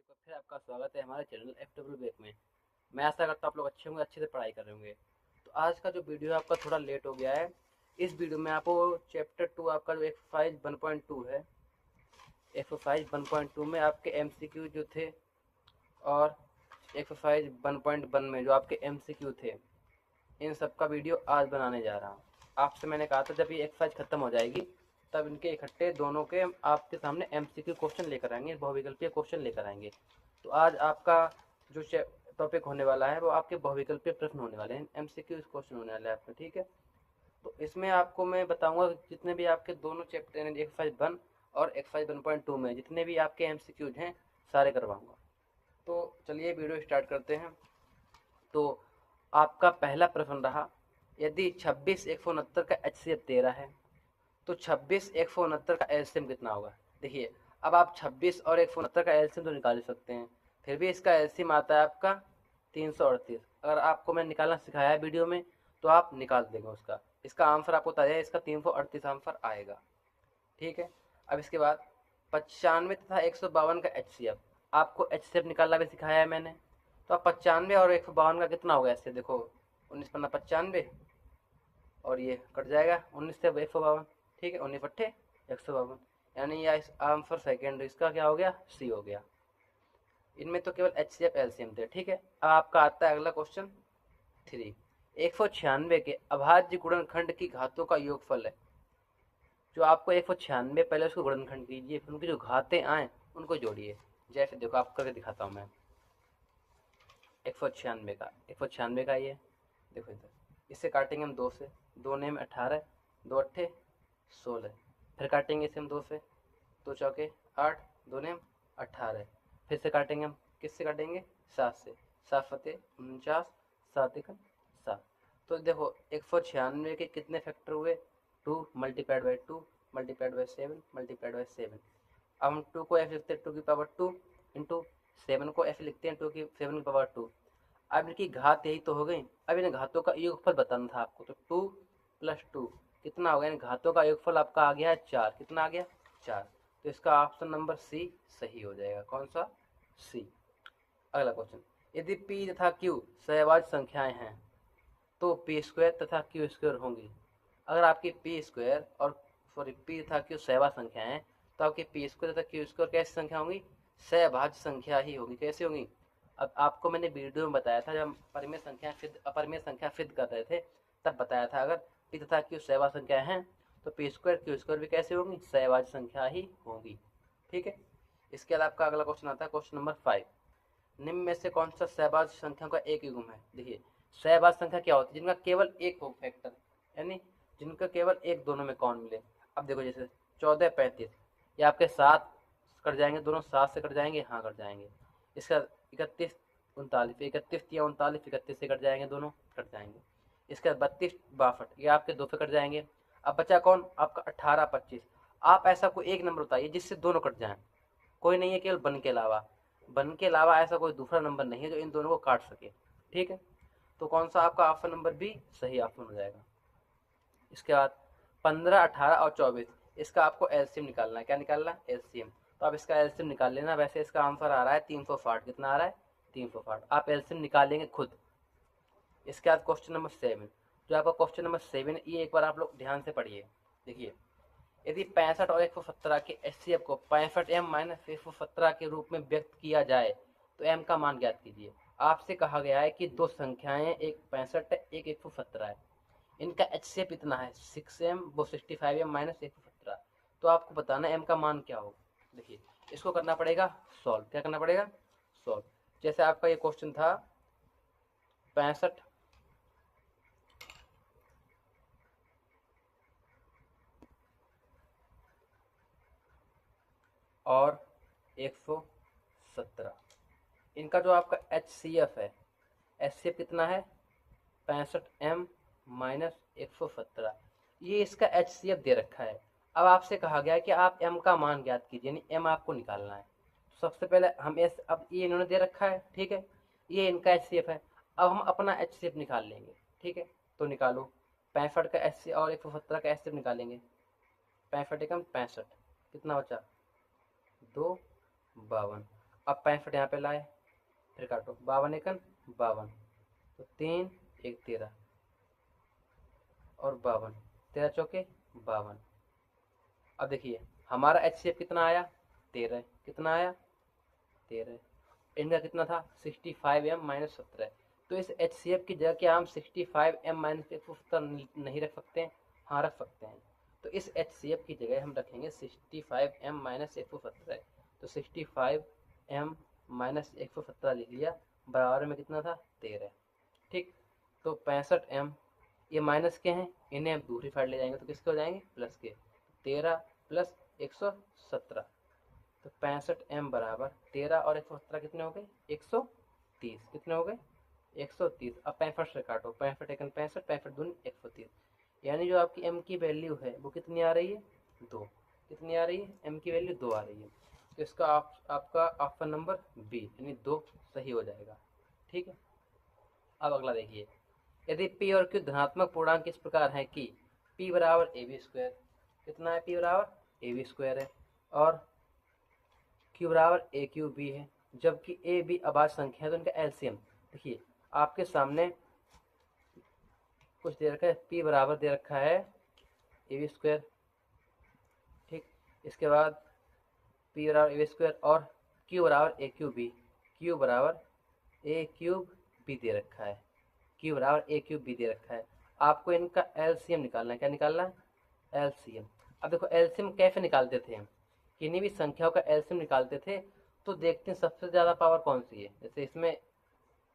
एक बार फिर आपका स्वागत है हमारे चैनल FW बैक में। मैं आशा करता हूँ आप लोग अच्छे होंगे, अच्छे से पढ़ाई कर रहे होंगे। तो आज का जो वीडियो है आपका थोड़ा लेट हो गया है। इस वीडियो में आपको चैप्टर 2 आपका जो एक्सरसाइज 1.2 है, एक्सरसाइज 1.2 में आपके MCQ जो थे और एक्सरसाइज 1.1 में जो आपके MCQ थे, इन सब का वीडियो आज बनाने जा रहा हूँ। आपसे मैंने कहा था जब ये एक्सरसाइज खत्म हो जाएगी तब इनके इकट्ठे दोनों के आपके सामने MCQ क्वेश्चन लेकर आएंगे, बहुविकल्पीय क्वेश्चन लेकर आएंगे। तो आज आपका जो टॉपिक होने वाला है वो आपके बहुविकल्पीय प्रश्न होने वाले हैं, MCQ क्वेश्चन होने वाले हैं आपके, ठीक है। तो इसमें आपको मैं बताऊंगा जितने भी आपके दोनों चैप्टर यानी एक्सरसाइज 1 और एक्सरसाइज 1.2 में जितने भी आपके MCQs हैं सारे करवाऊंगा। तो चलिए वीडियो स्टार्ट करते हैं। तो आपका पहला प्रश्न रहा, यदि 26 169 का HCF 13 है तो 26 169 का एलसीएम कितना होगा। देखिए अब आप 26 और 169 का एलसीएम तो निकाल सकते हैं, फिर भी इसका एलसीएम आता है आपका 338। अगर आपको मैं निकालना सिखाया है वीडियो में तो आप निकाल देंगे उसका, इसका आंसर आपको बताया, इसका 338 आंसर आएगा, ठीक है। अब इसके बाद 95 तथा 152 का HCF, आपको HCF निकालना भी सिखाया है मैंने। तो आप 95 और 152 का कितना होगा ऐसे, देखो 19 पन्ना 95 और ये कट जाएगा 19 से 152, ठीक है, 19 अट्ठे 152, यानी यह आंसर सेकेंड इसका क्या हो गया, सी हो गया। इनमें तो केवल HCF एलसीएम थे, ठीक है। अब आपका आता है अगला क्वेश्चन 3, 196 के अभाज्य गुणनखंड की घातों का योगफल है। जो आपको 196 पहले उसको गुणनखंड कीजिए, फिर उनकी जो घातें आए उनको जोड़िए। जैसे देखो आप करके दिखाता हूँ मैं, 196 का ये देखो इधर, इससे काटेंगे हम 2 से, 2 ने 18, 2 अट्ठे 16, फिर काटेंगे इसे हम 2 से, 2 चौके 8, 2 ने 18, फिर से काटेंगे हम, किससे काटेंगे 7 से, 7 फते 49, 7 एकम 7। तो देखो 196 के कितने फैक्टर हुए, 2 multiplied by 2 multiplied by 7 multiplied by 7। अब हम 2 को f लिखते हैं 2 की पावर 2 इंटू 7 को f लिखते हैं 7 की पावर 2। अब इनकी घात यही तो हो गई। अब इन घातों का योगफल बताना था आपको, तो 2 प्लस 2 कितना हो गया, इन घातों का योगफल आपका आ गया है 4। कितना आ गया 4। तो इसका ऑप्शन नंबर सी सही हो जाएगा। कौन सा, सी। अगला क्वेश्चन, यदि p तथा q सहवाज संख्याएं हैं तो p² तथा q² होंगी। अगर आपकी p² और p तथा q सहवाज संख्याएं हैं तो आपकी p² तथा q² कैसी संख्या होंगी, सहभाज्य संख्या ही होगी। कैसे होंगी, अब आपको मैंने वीडियो में बताया था, जब परिमेय संख्या सिद्ध अपरिमेय संख्या सिद्ध कर रहे थे तब बताया था, अगर p तथा q सहवाज संख्या हैं तो p² q² भी कैसे होंगी, सहवाज्य संख्या ही होंगी, ठीक है। इसके अलावा आपका अगला क्वेश्चन आता है क्वेश्चन नंबर 5, निम्न में से कौन सा सहवाज्य संख्या का एक युग्म है। देखिए सहवाज्य संख्या क्या होती है, जिनका केवल एक हो फैक्टर, यानी जिनका केवल एक दोनों में कौन मिले। अब देखो जैसे 14 35, ये आपके 7 कट जाएंगे, दोनों 7 से कट जाएंगे, हाँ कट जाएंगे। इसका 31 39, 31 या 39 31 से कट जाएंगे, दोनों कट जाएंगे। इसका 32 62, ये आपके 2 से कट जाएंगे। अब बचा कौन, आपका 18 25। आप ऐसा कोई एक नंबर बताइए जिससे दोनों कट जाएं। कोई नहीं है, केवल बन के अलावा ऐसा कोई दूसरा नंबर नहीं है जो इन दोनों को काट सके, ठीक है। तो कौन सा आपका ऑप्शन नंबर बी सही ऑप्शन हो जाएगा। इसके बाद 15 18 और 24, इसका आपको एलसीएम निकालना है। क्या निकालना है, एलसीएम। तो आप इसका एलसीएम निकाल लेना। वैसे इसका आंसर आ रहा है 360। कितना आ रहा है, 360। आप एलसीएम निकालेंगे खुद। इसके बाद क्वेश्चन नंबर 7, जो आपका क्वेश्चन नंबर 7 ये एक बार आप लोग ध्यान से पढ़िए। देखिए यदि 65 और 117 के HCF को 65m माइनस 117 के रूप में व्यक्त किया जाए तो m का मान ज्ञात कीजिए। आपसे कहा गया है कि दो संख्याएं, एक 65 है एक 117 है, इनका HCF इतना है 6m, वो 65m माइनस 117। तो आपको बताना m का मान क्या होगा। देखिए इसको करना पड़ेगा सॉल्व। क्या करना पड़ेगा, सॉल्व। जैसे आपका ये क्वेश्चन था 65 और 117, इनका जो आपका HCF है, HCF कितना है 65m माइनस 117, ये इसका HCF दे रखा है। अब आपसे कहा गया है कि आप m का मान ज्ञात कीजिए, यानी m आपको निकालना है। तो सबसे पहले हम अब ये इन्होंने दे रखा है, ठीक है, ये इनका HCF है। अब हम अपना HCF निकाल लेंगे, ठीक है। तो निकालो 65 का HCF और 117 का HCF निकालेंगे। 65 एकम 65, कितना बचा 2 52। अब 65 यहाँ पे लाए, फिर काटो, 52 एकन 52, तो 3 1 13 और 52, 13 चौके 52। अब देखिए हमारा HCF कितना आया 13, कितना आया 13, इनका कितना था 65m - 17। तो इस HCF की जगह क्या हम 65m - 117 नहीं रख सकते हैं? हाँ रख सकते हैं। तो इस HCF की जगह हम रखेंगे 65m - 117। तो 65m - 117 लिख लिया, बराबर में कितना था 13। ठीक, तो 65m, ये माइनस के हैं, इन्हें हम दूसरी साइड ले जाएंगे तो किसके हो जाएंगे प्लस के, 13 + 117। तो 65m बराबर 13 और 117 कितने हो गए 130, कितने हो गए 130। अब 65 से काटो, 65 एकन 65, 65 दूनी 130, यानी जो आपकी m की वैल्यू है वो कितनी आ रही है 2, कितनी आ रही है m की वैल्यू 2 आ रही है। तो इसका आपका ऑप्शन नंबर बी यानी 2 सही हो जाएगा। ठीक है, अब अगला देखिए, यदि p और q धनात्मक पूर्णांक इस प्रकार है कि p बराबर ab², कितना है p बराबर ab² है और q बराबर aq(b) है, जबकि a b अभाज्य संख्या है तो इनका एलसीएम देखिए आपके सामने कुछ दे रखा है, p बराबर दे रखा है ab², ठीक, इसके बाद p बराबर ab² और q बराबर aq(b), q बराबर a³ दे रखा है, q बराबर a³ दे रखा है। आपको इनका एलसीएम निकालना है, क्या निकालना है एलसीएम। अब देखो एलसीएम कैसे निकालते थे हम, किन्हीं भी संख्याओं का एलसीएम निकालते थे तो देखते हैं सबसे ज़्यादा पावर कौन सी है। जैसे इसमें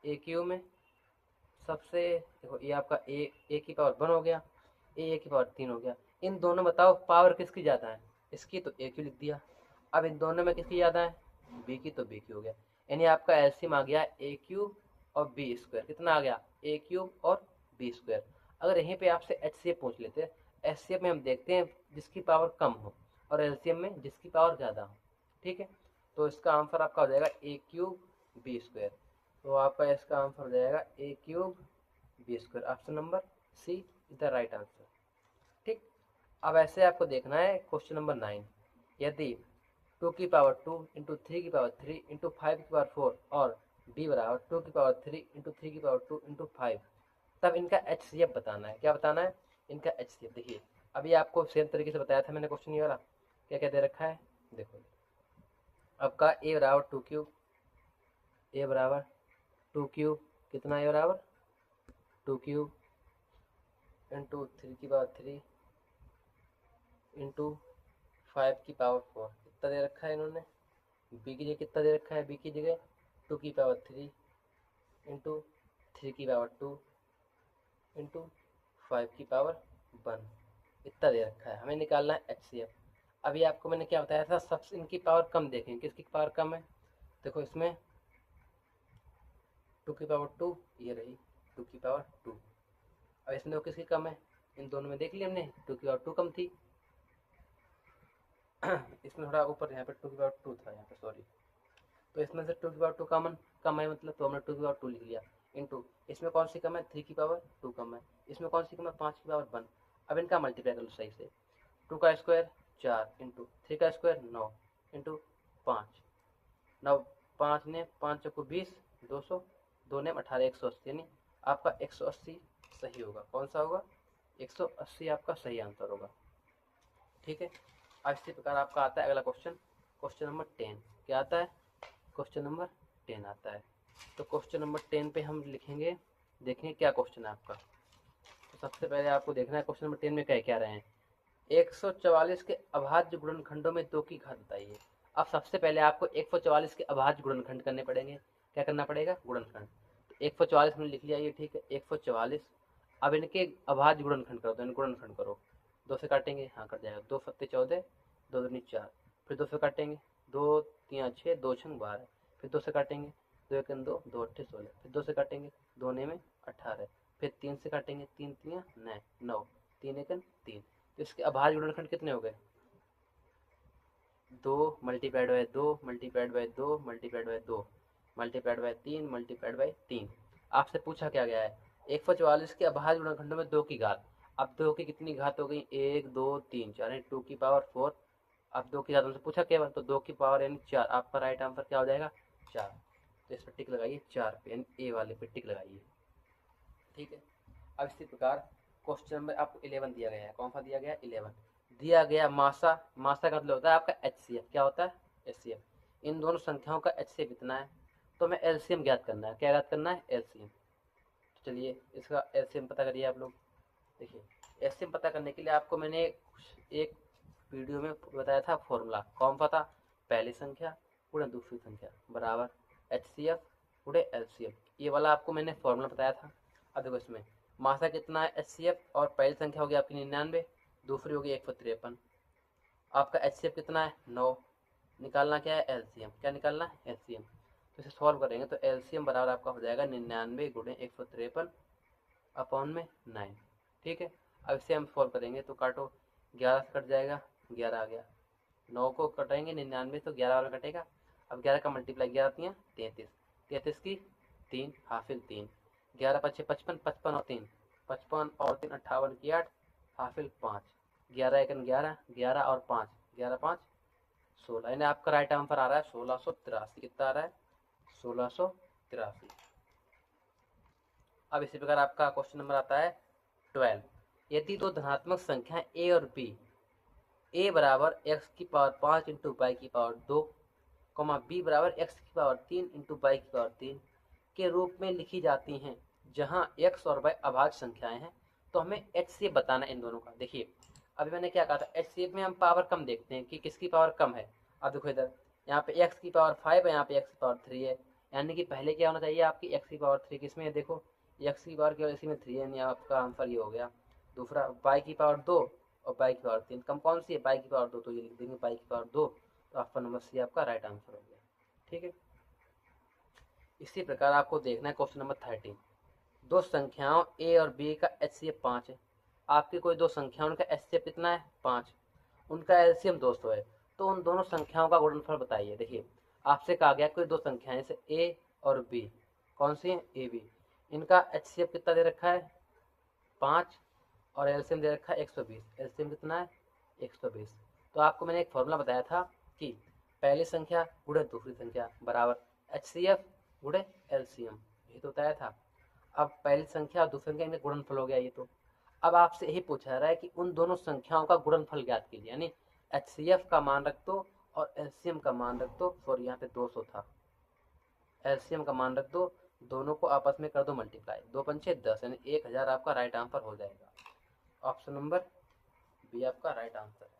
AQ में सबसे देखो ये आपका a की पावर 1 हो गया, a की पावर 3 हो गया, इन दोनों बताओ पावर किसकी ज़्यादा है, इसकी तो AQ लिख दिया। अब इन दोनों में किसकी ज़्यादा है b की, तो b की हो गया, यानी आपका एलसीएम आ गया a³ और b², कितना आ गया a³ और b²। अगर यहीं पे आपसे HCF पूछ लेते हैं, HCF में हम देखते हैं जिसकी पावर कम हो और एलसीएम में जिसकी पावर ज़्यादा हो। ठीक है, तो इसका आंसर आपका हो जाएगा a³ b²। तो आपका इसका आंसर हो जाएगा a³ b², option number C is the right answer. ठीक, अब ऐसे आपको देखना है क्वेश्चन नंबर 9, यदि 2 की पावर 2 इंटू 3 की पावर 3 इंटू 5 की पावर 4 और b बराबर 2 की पावर 3 इंटू 3 की पावर 2 इंटू 5, तब इनका HCF बताना है। क्या बताना है इनका HCF। देखिए अभी आपको सेम तरीके से बताया था मैंने क्वेश्चन ये वाला, क्या क्या दे रखा है देखो, आपका a बराबर 2³ a बराबर 2³ कितना a बराबर 2³ इंटू 3 की पावर 3 इंटू 5 की पावर 4, कितना दे रखा है इन्होंने, b की जगह कितना दे रखा है, b की जगह 2 की पावर 3 इंटू 3 की पावर 2 इंटू 5 की पावर 1, इतना दे रखा है। हमें निकालना है HCF। अभी आपको मैंने क्या बताया था, सबसे इनकी पावर कम देखें, किसकी पावर कम है, देखो इसमें 2 की पावर 2 ये रही 2 की पावर 2, अब इसमें वो किसकी कम है, इन दोनों में देख लिया हमने 2 की पावर 2 कम थी इसमें थोड़ा ऊपर यहाँ पे 2 की पावर 2 था यहाँ पे, सॉरी, तो इसमें से 2 की पावर 2 कम है मतलब, तो हमने 2 की पावर 2 लिख लिया, इंटू इसमें कौन सी कम है 3 की पावर 2 कम है, इसमें कौन सी कम है 5 की पावर 1। अब इनका मल्टीप्लाई कर लो सही से, 2 का स्क्वायर 4 इंटू 3 का स्क्वायर 9 इंटू 5, 9 5 ने 5 चौको 20, 200, 2 ने 18, 180, यानी आपका 180 सही होगा। कौन सा होगा 180 आपका सही आंसर होगा। ठीक है, अब इसी प्रकार आपका आता है अगला क्वेश्चन, क्वेश्चन नंबर 10। क्या आता है क्वेश्चन नंबर 10 आता है। तो क्वेश्चन नंबर 10 पे हम लिखेंगे, देखेंगे क्या क्वेश्चन है आपका। तो सबसे पहले आपको देखना है क्वेश्चन नंबर 10 में कह क्या रहे हैं, 144 के अभाज्य गुणनखंडों में 2 की घात बताइए। अब सबसे पहले आपको 144 के अभाज्य गुणनखंड करने पड़ेंगे। क्या करना पड़ेगा गुणनखंड, तो 144 मैंने लिख लिया ये, ठीक है 144। अब इनके अभाज्य गुणनखंड करो, तो इनको गुणनखंड करो, 2 से काटेंगे, हाँ कट जाएगा, 2 सत्ते 14, 2 दूनी 4, फिर 2 से काटेंगे, 2 3 6, 2 6 12, फिर 2 से काटेंगे, 2 1 2, 2 8 16, फिर 2 से काटेंगे, 2 9 18, फिर 3 से काटेंगे, 3 3 9, 3 1 3। तो इसके अभाज्य गुणनखंड कितने हो गए 2 multiplied by 2 multiplied by 2 multiplied by 2 multiplied by 3 multiplied by 3। आपसे पूछा क्या गया है 144 के अभाज्य गुणनखंडों में 2 की घात। अब 2 की कितनी घात हो गई 1 2 3 4, 2 की पावर 4। अब 2 की घात हमसे पूछा केवल, तो 2 की पावर यानी 4, आपका राइट आंसर क्या हो जाएगा 4, तो इस पर टिक लगाइए 4 पे, यानी ए वाले पे टिक लगाइए। ठीक है। अब इसी प्रकार क्वेश्चन नंबर आपको 11 दिया गया है। कौन सा दिया गया है? 11 दिया गया। मासा, मासा का मतलब होता है आपका HCF। क्या होता है? HCF। इन दोनों संख्याओं का HCF कितना है? तो हमें एलसीएम ज्ञात करना है। क्या ज्ञात करना है? एलसीएम। तो चलिए इसका एलसीएम पता करिए आप लोग। देखिए एलसीएम पता करने के लिए आपको मैंने एक वीडियो में बताया था फॉर्मूला। कौन सा था? पहली संख्या गुणा दूसरी संख्या बराबर HCF गुणे LCM। ये वाला आपको मैंने फॉर्मूला बताया था। अब देखो इसमें मासा कितना है HCF, और पहली संख्या होगी आपकी 99, दूसरी होगी 153। आपका HCF कितना है? 9। निकालना क्या है? LCM। क्या निकालना है? LCM। तो इसे सॉल्व करेंगे तो LCM बराबर आपका हो जाएगा 99 गुणे 153 अपॉन में 9। ठीक है। अब इसे हम सॉल्व करेंगे तो काटो, 11 से कट जाएगा, 11 आ गया। 9 को कटेंगे 99 तो 11 वाला कटेगा। अब 11 का मल्टीप्लाई 11 तियाँ 33, 33 की 3 हाफिल 3, 11 पचे 55, 55 और 3 55 और 3 58 की 8 हाफिल 5, 11 एकन 11, 11 और 5 11 5 16, यानी आपका राइट आंसर आ रहा है 1683। कितना आ रहा है? 1683। अब इसी प्रकार आपका क्वेश्चन नंबर आता है 12। यदि दो धनात्मक संख्या ए और बी, ए बराबर एक्स की पावर 5 इंटू वाई की पावर 2, बी बराबर एक्स की पावर 3 इंटू वाई की पावर 3 के रूप में लिखी जाती हैं, जहां एक्स और वाई अभाज्य संख्याएं हैं, तो हमें HCF बताना है इन दोनों का। देखिए अभी मैंने क्या कहा था, HCF में हम पावर कम देखते हैं कि किसकी पावर कम है। अब देखो इधर, यहाँ पे x की पावर 5 है, यहाँ पे x की पावर 3 है, यानी कि पहले क्या होना चाहिए आपकी x की पावर 3 किसमें है? देखो x की पावर केवल इसी में 3 है, यानी आपका आंसर ये हो गया। दूसरा y की पावर 2 और y की पावर 3, कम कौन सी है? y की पावर 2, तो ये लिख देंगे y की पावर 2, तो ऑप्शन नंबर सी आपका राइट आंसर हो गया। ठीक है। इसी प्रकार आपको देखना है क्वेश्चन नंबर 13। दो संख्याओं a और b का HCF 5 है। आपकी कोई दो संख्याओं का HCF कितना है? 5। उनका एलसीएम 200 है, तो उन दोनों संख्याओं का गुणनफल बताइए। देखिए आपसे कहा गया कोई दो संख्याएं जैसे a और b, कौन सी है? a b। इनका HCF कितना दे रखा है? 5, और एलसीएम दे रखा है 120। एलसीएम कितना है? 120। तो आपको मैंने एक फॉर्मूला बताया था कि पहली संख्या गुणे दूसरी संख्या बराबर HCF गुणे LCM, यही तो बताया था। अब पहली संख्या और दूसरी संख्या इनका गुणनफल हो गया ये तो। अब आपसे यही पूछा जा रहा है कि उन दोनों संख्याओं का गुणनफल ज्ञात कीजिए, यानी HCF का मान रख दो और LCM का मान रख दो। सॉरी यहाँ पे 200 था, LCM का मान रख दो, दोनों को आपस में कर दो मल्टीप्लाई, 2 पंचे 10, यानी 1000 आपका राइट आंसर हो जाएगा। ऑप्शन नंबर बी आपका राइट आंसर है।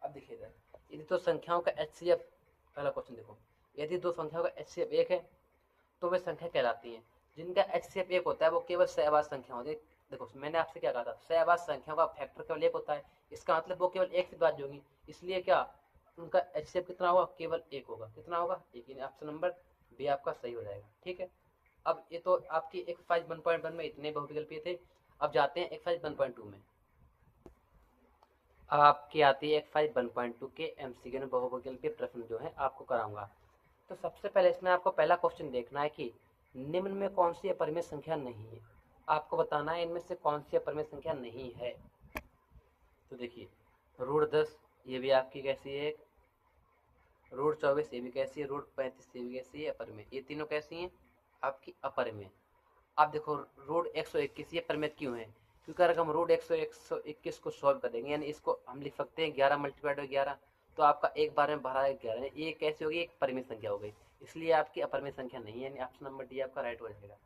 अब देखिए इधर, यदि दो संख्याओं का HCF, पहला क्वेश्चन देखो, यदि दो संख्याओं का HCF 1 है तो वे संख्या कहलाती हैं। जिनका HCF 1 होता है वो केवल सहवास संख्या होती है। देखो मैंने आपसे क्या कहा था, सहवास संख्याओं का फैक्टर केवल 1 होता है, इसका मतलब वो केवल 1 से विभाज्य होगी, इसलिए क्या उनका HCF कितना होगा? केवल 1 होगा। कितना होगा? 1। ऑप्शन नंबर बी आपका सही हो जाएगा। ठीक है। अब ये तो आपकी एक्सरसाइज 1.1 में इतने बहुविकल्पीय थे। अब जाते हैं एक्सरसाइज 1.2 में। अब आपकी आती है एक्सरसाइज 1.2 के MCQ में बहुविकल्पीय प्रश्न जो है आपको कराऊंगा। तो सबसे पहले इसमें आपको पहला क्वेश्चन देखना है कि निम्न में कौन सी अपरिमेय संख्या नहीं है। आपको बताना है इनमें से कौन सी अपरिमेय संख्या नहीं है। तो देखिए √10 ये भी आपकी कैसी है? √24 ये भी कैसी है? √35 ये भी कैसी है? अपरिमेय। ये तीनों कैसी हैं? आपकी अपरिमेय। अब देखो √121 ये परिमित क्यों है? क्योंकि अगर हम √121 को सॉल्व करेंगे, यानी इसको हम लिख सकते हैं 11 मल्टीप्लाइड बाई 11, तो आपका एक बार में बाहर आएगा 11। ये कैसे होगी? एक परिमित संख्या हो गई, इसलिए आपकी अपरिमित संख्या नहीं है, यानी ऑप्शन नंबर डी आपका राइट हो जाएगा।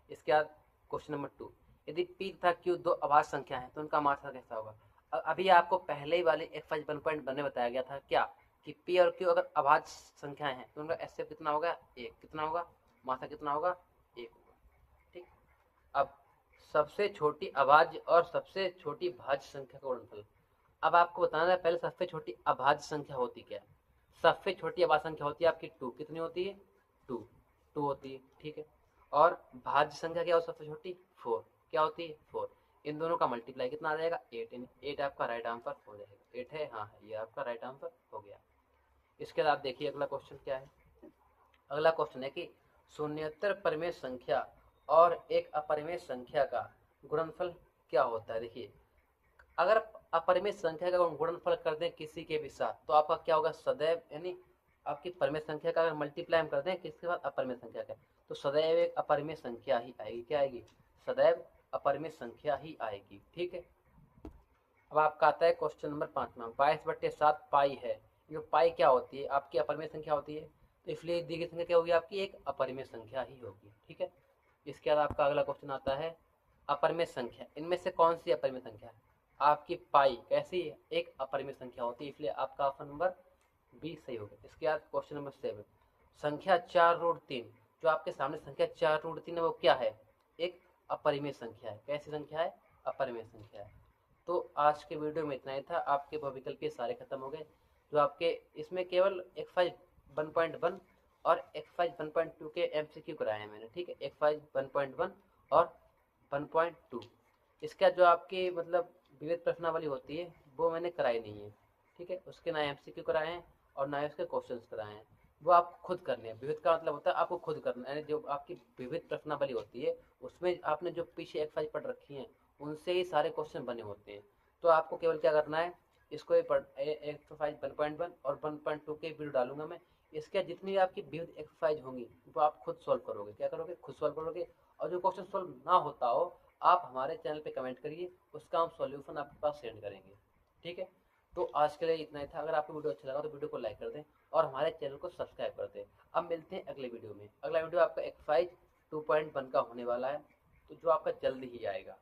इसके बाद क्वेश्चन नंबर 2, यदि P तथा Q दो अभाज्य संख्या है तो उनका मात्रा कैसा होगा? अभी आपको पहले ही वाले एक्सरसाइज 1.1 में बताया गया था क्या कि P और Q अगर अभाज्य संख्याएं हैं तो उनका HCF कितना होगा? 1। कितना होगा? मात्रा कितना होगा? 1 होगा। ठीक। अब सबसे छोटी अभाज्य और सबसे छोटी भाज्य संख्या का गुणनफल। अब आपको बताना है पहले सबसे छोटी अभाज्य संख्या होती क्या है। सबसे छोटी अभाज्य संख्या होती है आपकी 2। कितनी होती है? 2 होती है। ठीक है। और भाज्य संख्या क्या हो सबसे छोटी? 4। क्या होती है? 4। इन दोनों का मल्टीप्लाई कितना आ जाएगा? 8। 8 आपका राइट आंसर हो जाएगा। 8 है, हाँ है, ये आपका राइट आंसर हो गया। इसके बाद देखिए अगला क्वेश्चन क्या है। अगला क्वेश्चन है कि शून्येतर परिमेय संख्या और एक अपरिमेय संख्या का गुणनफल क्या होता है। देखिए अगर अपरिमेय संख्या का गुणनफल कर दें किसी के भी साथ तो आपका क्या होगा? सदैव, यानी आपकी परिमेय संख्या का अगर मल्टीप्लाई हम कर दें किसके बाद, अपरिमेय संख्या का, तो सदैव एक अपरिमेय संख्या ही आएगी। क्या आएगी? सदैव अपरिमेय संख्या ही आएगी। ठीक है। अब आपका आता है क्वेश्चन नंबर 5वां, 22/7 पाई है। ये पाई क्या होती है? आपकी अपरिमेय संख्या होती है, तो इसलिए दी गई संख्या क्या होगी? आपकी एक अपरिमेय संख्या ही होगी। ठीक है। इसके बाद आपका अगला क्वेश्चन आता है अपरिमेय संख्या, इनमें से कौन सी अपरिमेय संख्या है? आपकी पाई कैसी है? एक अपरिमेय संख्या होती है, इसलिए आपका ऑप्शन नंबर बी सही होगा। इसके बाद क्वेश्चन नंबर 7, संख्या 4√3, जो आपके सामने संख्या 4√3 है वो क्या है? एक अपरिमेय संख्या है। कैसी संख्या है? अपरिमेय संख्या है। तो आज के वीडियो में इतना ही था। आपके बहुविकल्पीय सारे खत्म हो गए, जो आपके इसमें केवल एक्सरसाइज 1.1 और एक्सरसाइज 1.2 के MCQ कराए हैं मैंने। ठीक है, एक्सरसाइज 1.1 और 1.2। इसका जो आपकी मतलब विविध प्रश्नावली होती है वो मैंने कराई नहीं है। ठीक है, उसके ना MCQ कराए हैं और ना उसके क्वेश्चंस कराए हैं, वो आपको खुद करने हैं। विविध का मतलब होता है आपको खुद करना है, जो आपकी विविध प्रश्नावली होती है उसमें आपने जो पीछे एक्सरसाइज पढ़ रखी है उनसे ही सारे क्वेश्चन बने होते हैं। तो आपको केवल क्या करना है, इसको एक्सरसाइज 1.1 और 1.2 के वीडियो डालूंगा मैं। इसके जितनी भी आपकी विविध एक्सरसाइज होंगी वो आप खुद सॉल्व करोगे। क्या करोगे? खुद सॉल्व करोगे। और जो क्वेश्चन सॉल्व ना होता हो आप हमारे चैनल पे कमेंट करिए, उसका हम सॉल्यूशन आपके पास सेंड करेंगे। ठीक है। तो आज के लिए इतना ही था। अगर आपको वीडियो अच्छा लगा तो वीडियो को लाइक कर दें और हमारे चैनल को सब्सक्राइब कर दें। अब मिलते हैं अगले वीडियो में। अगला वीडियो आपका एक्सरसाइज 2.1 का होने वाला है, तो जो आपका जल्दी ही आएगा।